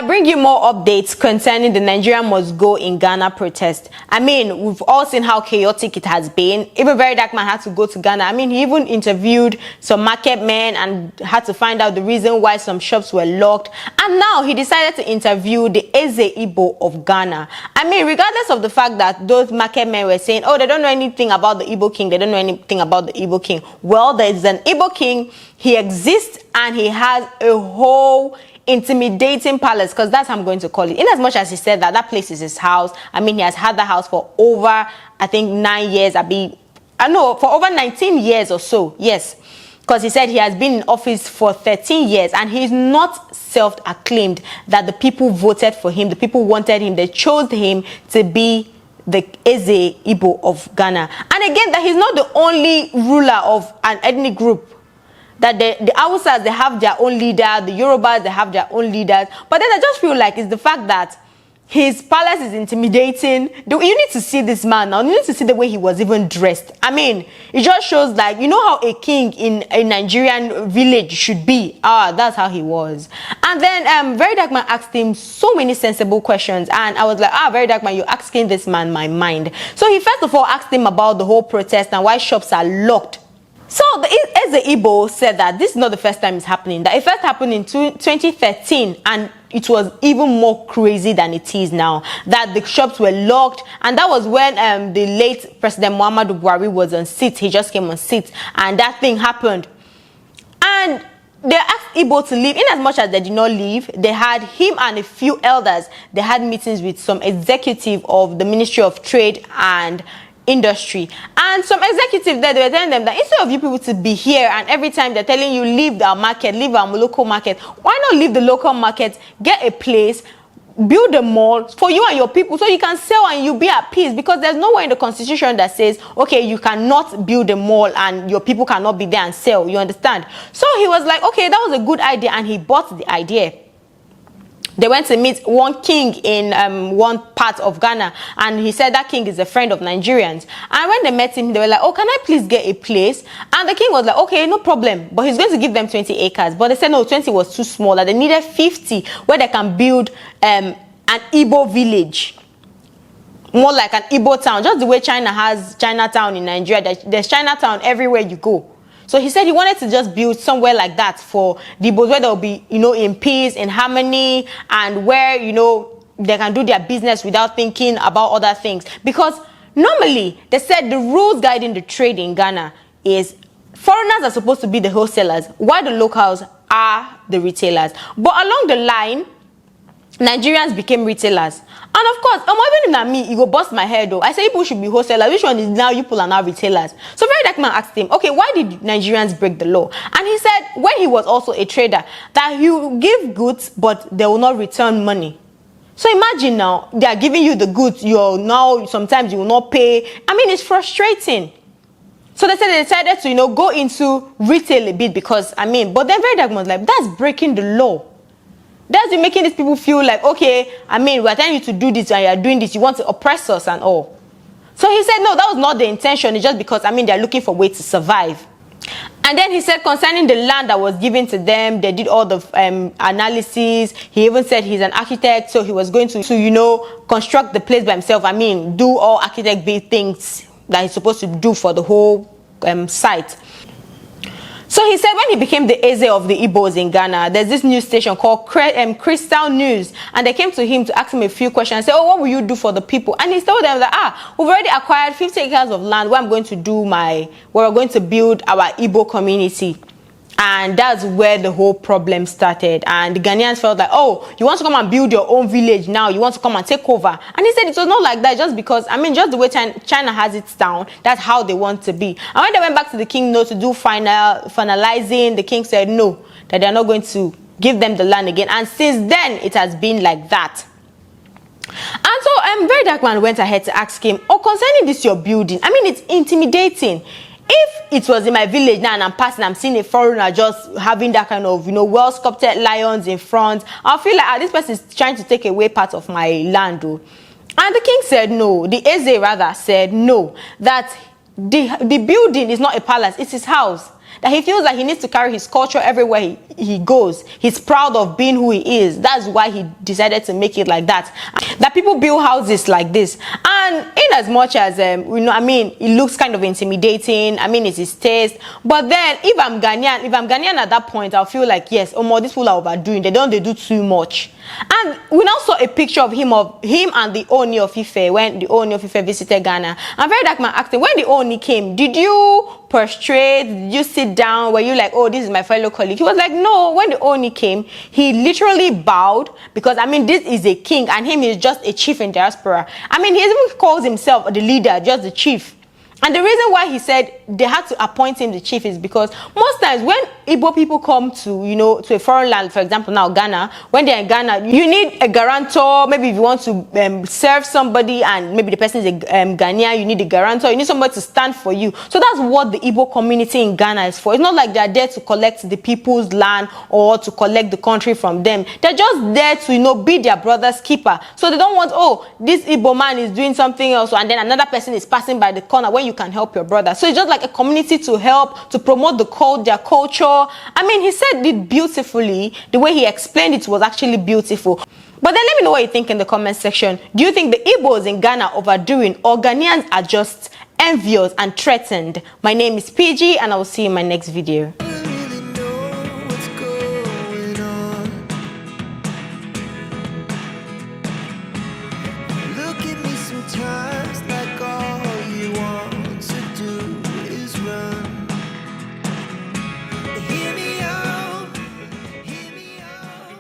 I bring you more updates concerning the Nigerian must go in Ghana protest. I mean, we've all seen how chaotic it has been. Even Very Dark Man had to go to Ghana. I mean, he even interviewed some market men and had to find out the reason why some shops were locked. And now he decided to interview the Eze Igbo of Ghana. I mean, regardless of the fact that those market men were saying, oh, they don't know anything about the Igbo king, they don't know anything about the Igbo king. Well, there is an Igbo king, he exists, and he has a whole intimidating palace, because that's how I'm going to call it. In as much as he said that place is his house, I mean, he has had the house for over, I think, 9 years. For over 19 years or so, yes, because he said he has been in office for 13 years, and he's not self-acclaimed that the people voted for him, the people wanted him, they chose him to be the Eze Igbo of Ghana. And again, that he's not the only ruler of an ethnic group. That the Hausas, they have their own leader, the Yorubas, they have their own leaders. But then I just feel like it's the fact that his palace is intimidating. You need to see this man now. You need to see the way he was even dressed. I mean, it just shows, like, you know how a king in a Nigerian village should be. That's how he was. And then Very Dark Man asked him so many sensible questions. And I was like, Very Dark Man, you're asking this man my mind. So he first of all asked him about the whole protest and why shops are locked. So the Eze Igbo said that this is not the first time it's happening. That it first happened in 2013, and it was even more crazy than it is now. That the shops were locked, and that was when the late President Muhammadu Buhari was on seat. He just came on seat, and that thing happened. And they asked Igbo to leave. In as much as they did not leave, they had him and a few elders. They had meetings with some executive of the Ministry of Trade and Industry, and some executives there, they were telling them that instead of you people to be here and every time they're telling you leave our market, leave our local market, why not leave the local market, get a place, build a mall for you and your people so you can sell and you be at peace? Because there's nowhere in the constitution that says, okay, you cannot build a mall and your people cannot be there and sell, you understand? So he was like, okay, that was a good idea, and he bought the idea. They went to meet one king in one part of Ghana, and he said that king is a friend of Nigerians. And when they met him, they were like, oh, can I please get a place? And the king was like, okay, no problem, but he's going to give them 20 acres. But they said no, 20 was too small, that they needed 50 where they can build an Igbo village, more like an Igbo town, just the way China has Chinatown in Nigeria. There's Chinatown everywhere you go. So he said he wanted to just build somewhere like that for the Igbos, where they'll be, in peace, in harmony, and where, they can do their business without thinking about other things. Because normally, they said the rules guiding the trade in Ghana is foreigners are supposed to be the wholesalers, while the locals are the retailers. But along the line, Nigerians became retailers. And of course, even if me, you go bust my head though. I say people should be wholesalers. Which one is now you people are now retailers? So Very Dark Man asked him, okay, why did Nigerians break the law? And he said, when he was also a trader, that he will give goods, but they will not return money. So imagine now, they are giving you the goods, sometimes you will not pay. I mean, it's frustrating. So they said they decided to, go into retail a bit because, but then Very Dark Man was like, that's breaking the law. That's making these people feel like, okay, we're telling you to do this and you're doing this, you want to oppress us and all. So he said, no, that was not the intention. It's just because, they're looking for ways to survive. And then he said concerning the land that was given to them, they did all the analysis. He even said he's an architect, so he was going to construct the place by himself. Do all architect-based things that he's supposed to do for the whole site. So he said when he became the Eze of the Igbos in Ghana, there's this news station called Crystal News, and they came to him to ask him a few questions and say, oh, what will you do for the people? And he told them that, we've already acquired 50 acres of land where we're going to build our Igbo community. And that's where the whole problem started. And the Ghanaians felt like, oh, you want to come and build your own village now, you want to come and take over. And he said it was not like that, just because, just the way China has its town, that's how they want to be. And when they went back to the king to do finalizing, the king said no, that they're not going to give them the land again. And since then, it has been like that. And so Very Dark Man went ahead to ask him, concerning this you're building, it's intimidating. If it was in my village now and I'm passing, I'm seeing a foreigner just having that kind of, well-sculpted lions in front, I'll feel like, this person is trying to take away part of my land, though. And the king said no. The Eze rather said no, that the building is not a palace, it's his house. that he feels like he needs to carry his culture everywhere he goes. He's proud of being who he is. That's why he decided to make it like that. That people build houses like this, and in as much as it looks kind of intimidating. I mean, it's his taste. But then if I'm Ghanaian at that point, I'll feel like, yes, these people are overdoing. They do too much. And we now saw a picture of him and the Oni of Ife when the Oni of Ife visited Ghana. And very dark man asking, when the Oni came, did you prostrate? Did you sit down? Were you like, oh, this is my fellow colleague? He was like, no. When the Oni came, he literally bowed, because this is a king and him is just a chief in diaspora. He even calls himself the leader, just the chief. And the reason why he said they had to appoint him the chief is because most times when Igbo people come to, to a foreign land, for example, now Ghana, when they're in Ghana, you need a guarantor. Maybe if you want to serve somebody and maybe the person is a Ghanaian, you need a guarantor. You need somebody to stand for you. So that's what the Igbo community in Ghana is for. It's not like they're there to collect the people's land or to collect the country from them. They're just there to, be their brother's keeper. So they don't want, this Igbo man is doing something else, and then another person is passing by the corner when you can help your brother. So it's just like a community to help, to promote their culture. He said it beautifully. The way he explained it was actually beautiful. But then let me know what you think in the comment section. Do you think the Igbos in Ghana are overdoing, or Ghanaians are just envious and threatened? My name is PG, and I will see you in my next video.